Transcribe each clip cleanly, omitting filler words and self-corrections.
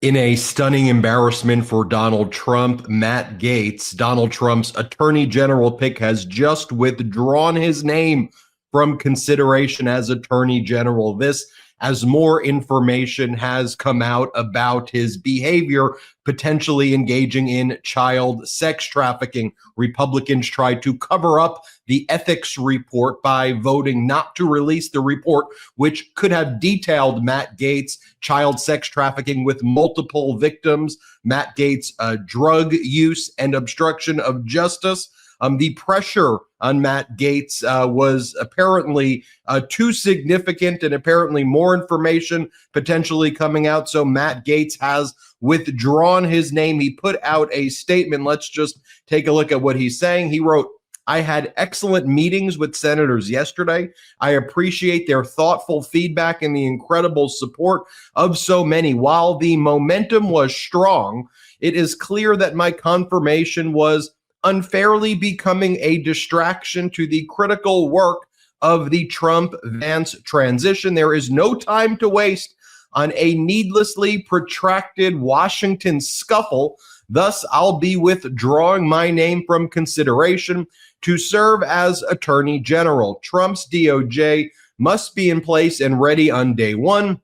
In a stunning embarrassment for Donald Trump, Matt Gaetz, Donald Trump's attorney general pick, has just withdrawn his name from consideration as attorney general. This, as more information has come out about his behavior, potentially engaging in child sex trafficking. Republicans tried to cover up the ethics report by voting not to release the report, which could have detailed Matt Gaetz' child sex trafficking with multiple victims, Matt Gaetz' drug use and obstruction of justice. The pressure on Matt Gaetz was apparently too significant, and apparently more information potentially coming out. So Matt Gaetz has withdrawn his name. He put out a statement. Let's just take a look at what he's saying. He wrote, "I had excellent meetings with senators yesterday. I appreciate their thoughtful feedback and the incredible support of so many. While the momentum was strong, it is clear that my confirmation was unfairly becoming a distraction to the critical work of the Trump-Vance transition. There is no time to waste on a needlessly protracted Washington scuffle. Thus, I'll be withdrawing my name from consideration to serve as Attorney General. Trump's DOJ must be in place and ready on day one.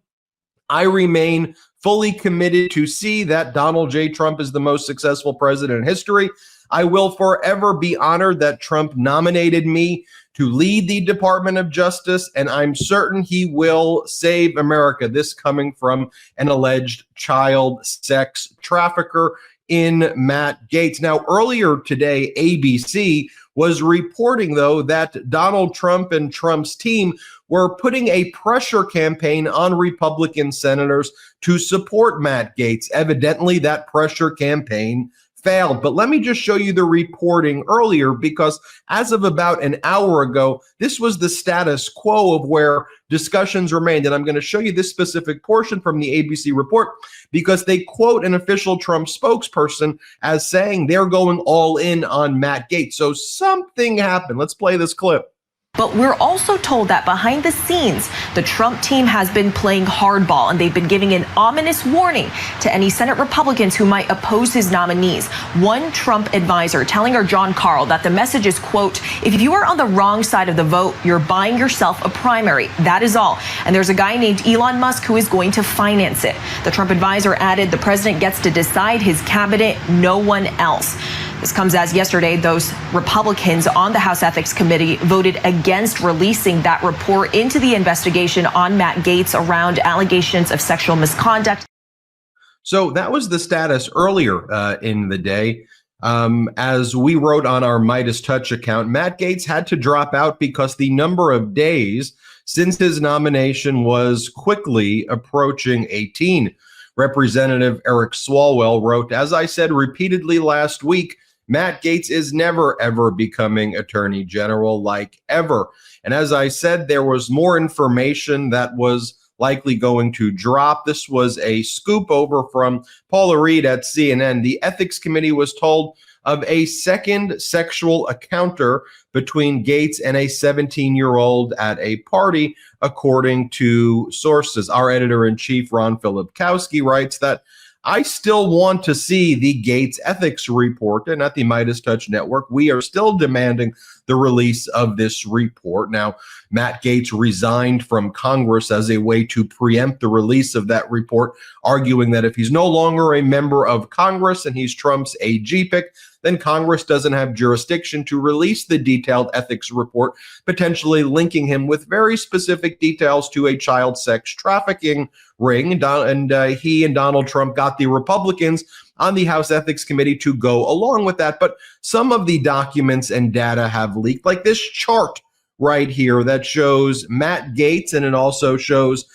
I remain fully committed to see that Donald J. Trump is the most successful president in history. I will forever be honored that Trump nominated me to lead the Department of Justice, and I'm certain he will save America." This coming from an alleged child sex trafficker in Matt Gaetz. Now, earlier today, ABC was reporting, though, that Donald Trump and Trump's team were putting a pressure campaign on Republican senators to support Matt Gaetz. Evidently, that pressure campaign failed. But let me just show you the reporting earlier, because as of about an hour ago, this was the status quo of where discussions remained. And I'm going to show you this specific portion from the ABC report because they quote an official Trump spokesperson as saying they're going all in on Matt Gaetz. So something happened. Let's play this clip. But we're also told that behind the scenes, the Trump team has been playing hardball, and they've been giving an ominous warning to any Senate Republicans who might oppose his nominees. One Trump advisor telling our John Carl that the message is, quote, "If you are on the wrong side of the vote, you're buying yourself a primary. That is all. And there's a guy named Elon Musk who is going to finance it." The Trump advisor added the president gets to decide his cabinet, no one else. This comes as yesterday, those Republicans on the House Ethics Committee voted against releasing that report into the investigation on Matt Gaetz around allegations of sexual misconduct. So that was the status earlier in the day. As we wrote on our MeidasTouch account, Matt Gaetz had to drop out because the number of days since his nomination was quickly approaching 18. Representative Eric Swalwell wrote, "As I said repeatedly last week, Matt Gaetz is never, ever becoming Attorney General, like ever." And as I said, there was more information that was likely going to drop. This was a scoop over from Paula Reed at CNN. The Ethics Committee was told of a second sexual encounter between Gaetz and a 17-year-old at a party, according to sources. Our editor-in-chief, Ron Filipkowski, writes that, "I still want to see the Gaetz ethics report," and at the MeidasTouch Network, we are still demanding the release of this report. Now, Matt Gaetz resigned from Congress as a way to preempt the release of that report, arguing that if he's no longer a member of Congress and he's Trump's AG pick, then Congress doesn't have jurisdiction to release the detailed ethics report, potentially linking him with very specific details to a child sex trafficking ring. And he and Donald Trump got the Republicans on the House Ethics Committee to go along with that. But some of the documents and data have leaked, like this chart right here that shows Matt Gaetz, and it also shows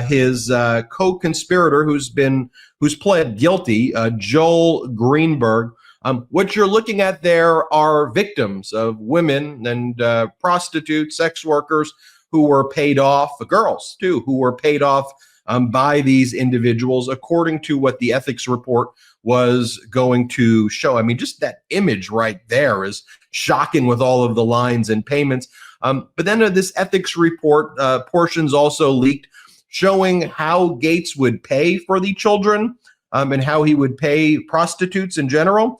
his co-conspirator who's pled guilty, Joel Greenberg. What you're looking at there are victims of women and prostitutes, sex workers who were paid off, girls too, who were paid off by these individuals, according to what the ethics report was going to show. I mean, just that image right there is shocking with all of the lines and payments. But then this ethics report portions also leaked showing how Gaetz would pay for the children. and how he would pay prostitutes in general.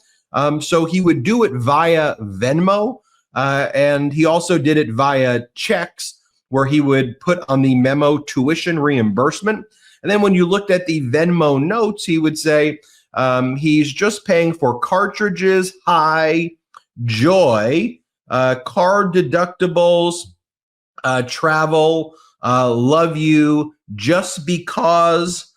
So he would do it via Venmo, and he also did it via checks, where he would put on the memo tuition reimbursement. And then when you looked at the Venmo notes, he would say he's just paying for cartridges, high, joy, car deductibles, travel, love you, just because,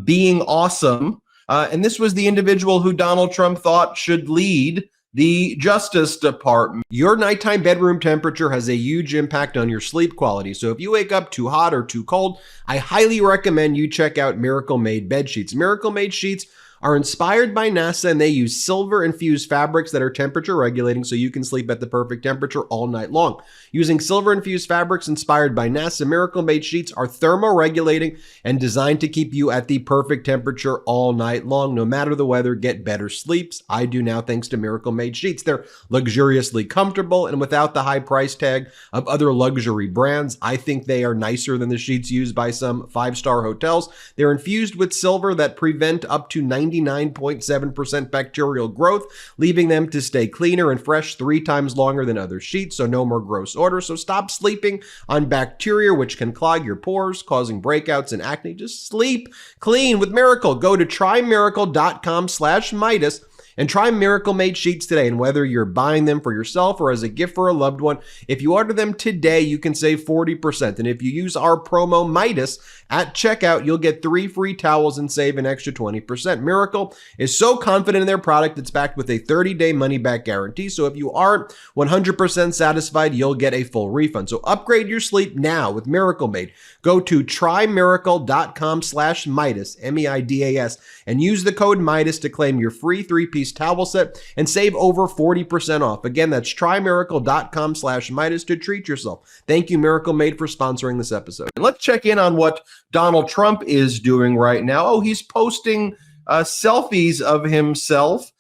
being awesome. And this was the individual who Donald Trump thought should lead the Justice Department. Your nighttime bedroom temperature has a huge impact on your sleep quality. So if you wake up too hot or too cold, I highly recommend you check out Miracle Made bed sheets. Miracle Made sheets are inspired by NASA, and they use silver-infused fabrics that are temperature regulating, so you can sleep at the perfect temperature all night long. Using silver-infused fabrics inspired by NASA, Miracle Made sheets are thermoregulating and designed to keep you at the perfect temperature all night long. No matter the weather, get better sleeps. I do now thanks to Miracle Made sheets. They're luxuriously comfortable, and without the high price tag of other luxury brands, I think they are nicer than the sheets used by some five-star hotels. They're infused with silver that prevent up to 99.7% bacterial growth, leaving them to stay cleaner and fresh 3 times longer than other sheets, so no more gross odor. So stop sleeping on bacteria, which can clog your pores, causing breakouts and acne. Just sleep clean with Miracle. Go to trymiracle.com/Meidas and try Miracle Made sheets today. And whether you're buying them for yourself or as a gift for a loved one, if you order them today, you can save 40%. And if you use our promo Meidas at checkout, you'll get 3 free towels and save an extra 20%. Miracle is so confident in their product, it's backed with a 30-day money-back guarantee. So if you aren't 100% satisfied, you'll get a full refund. So upgrade your sleep now with Miracle Made. Go to trymiracle.com/Meidas, M-E-I-D-A-S, and use the code Meidas to claim your free 3-piece towel set and save over 40% off. Again, that's trymiracle.com/Meidas to treat yourself. Thank you, Miracle Made, for sponsoring this episode. And let's check in on what Donald Trump is doing right now. Oh, he's posting selfies of himself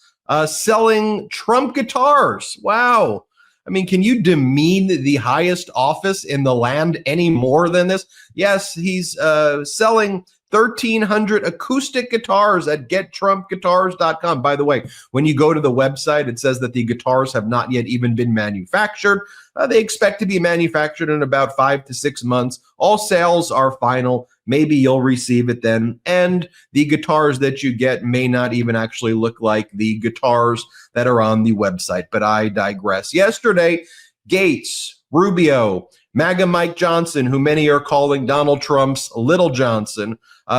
selling Trump guitars. Wow. I mean, can you demean the highest office in the land any more than this? Yes, he's selling 1,300 acoustic guitars at gettrumpguitars.com. By the way, when you go to the website, it says that the guitars have not yet even been manufactured. They expect to be manufactured in about 5 to 6 months. All sales are final. Maybe you'll receive it then. And the guitars that you get may not even actually look like the guitars that are on the website. But I digress. Yesterday, Gaetz, Rubio, MAGA Mike Johnson, who many are calling Donald Trump's Little Johnson,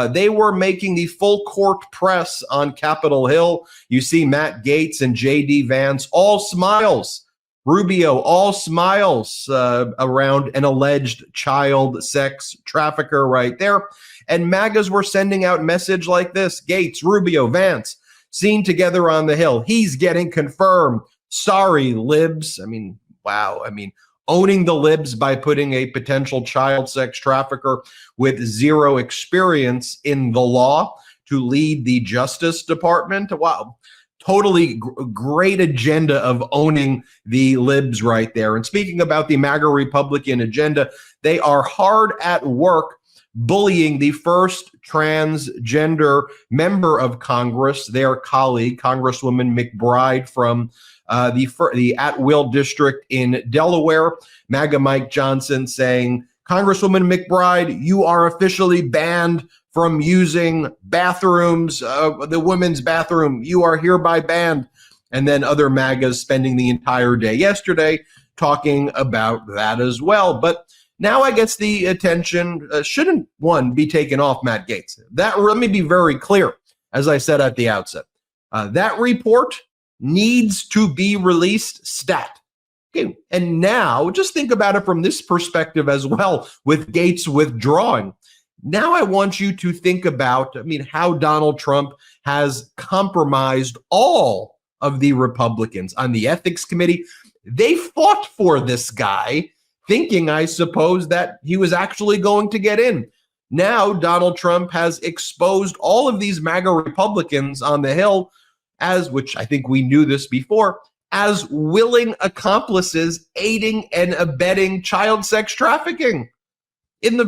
they were making the full court press on Capitol Hill. You see Matt Gaetz and J.D. Vance, all smiles. Rubio, all smiles around an alleged child sex trafficker right there. And MAGAs were sending out message like this: Gaetz, Rubio, Vance, seen together on the Hill. He's getting confirmed. Sorry, libs. I mean, wow. I mean, owning the libs by putting a potential child sex trafficker with zero experience in the law to lead the Justice Department. Wow. Totally great agenda of owning the libs right there. And speaking about the MAGA Republican agenda, they are hard at work bullying the first transgender member of Congress, their colleague, Congresswoman McBride from the at-will district in Delaware. MAGA Mike Johnson saying, Congresswoman McBride, you are officially banned from using bathrooms, the women's bathroom. You are hereby banned. And then other MAGAs spending the entire day yesterday talking about that as well. But now I guess the attention shouldn't, one, be taken off Matt Gaetz. Let me be very clear, as I said at the outset. That report needs to be released stat. Okay, and now just think about it from this perspective as well, with Gaetz withdrawing. Now I want you to think about, how Donald Trump has compromised all of the Republicans on the ethics committee. They fought for this guy, thinking, I suppose, that he was actually going to get in. Now Donald Trump has exposed all of these MAGA Republicans on the Hill as, which I think we knew this before, as willing accomplices aiding and abetting child sex trafficking. In the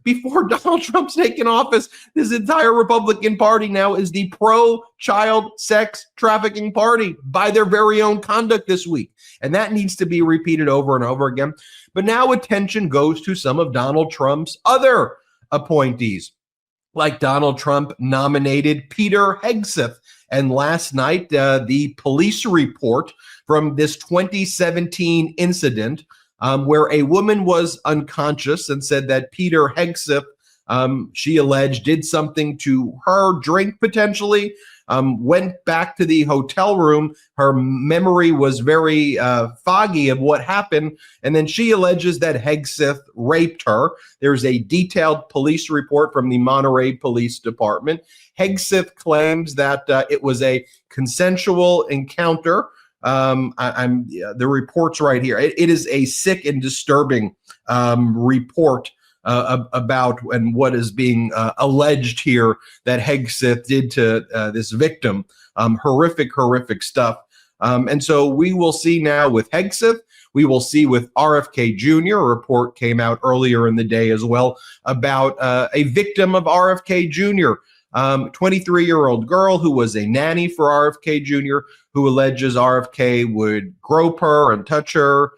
before Donald Trump's taken office. This entire Republican Party now is the pro-child sex trafficking party by their very own conduct this week. And that needs to be repeated over and over again. But now attention goes to some of Donald Trump's other appointees, like Donald Trump nominated Peter Hegseth. And last night, the police report from this 2017 incident where a woman was unconscious and said that Peter Hegseth, she alleged, did something to her drink potentially, went back to the hotel room. Her memory was very foggy of what happened. And then she alleges that Hegseth raped her. There's a detailed police report from the Monterey Police Department. Hegseth claims that it was a consensual encounter. The report's right here. It is a sick and disturbing report about and what is being alleged here that Hegseth did to this victim. Horrific stuff. And so we will see now with Hegseth. We will see with RFK Jr. A report came out earlier in the day as well about a victim of RFK Jr., 23-year-old girl who was a nanny for RFK Jr., who alleges RFK would grope her and touch her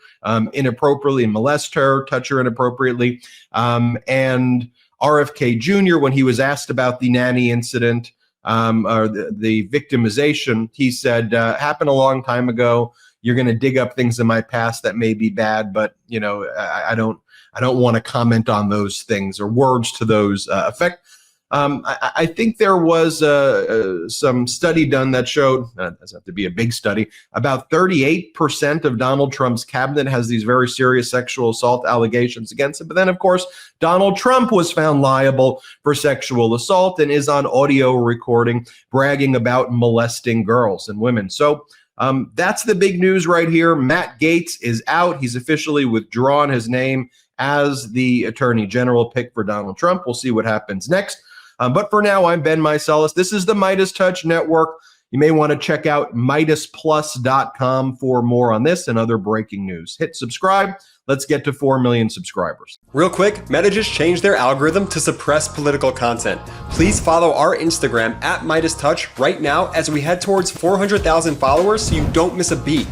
inappropriately and molest her, touch her inappropriately. And RFK Jr., when he was asked about the nanny incident or the victimization, he said, happened a long time ago. You're going to dig up things in my past that may be bad, but you know, I don't want to comment on those things or words to those effect. I think there was some study done that showed, it doesn't have to be a big study, about 38% of Donald Trump's cabinet has these very serious sexual assault allegations against him. But then, of course, Donald Trump was found liable for sexual assault and is on audio recording bragging about molesting girls and women. So that's the big news right here. Matt Gaetz is out. He's officially withdrawn his name as the Attorney General pick for Donald Trump. We'll see what happens next. But for now, I'm Ben Meiselas. This is the MeidasTouch Network. You may want to check out MeidasPlus.com for more on this and other breaking news. Hit subscribe. Let's get to 4 million subscribers. Real quick, Meta just changed their algorithm to suppress political content. Please follow our Instagram at MeidasTouch right now as we head towards 400,000 followers so you don't miss a beat.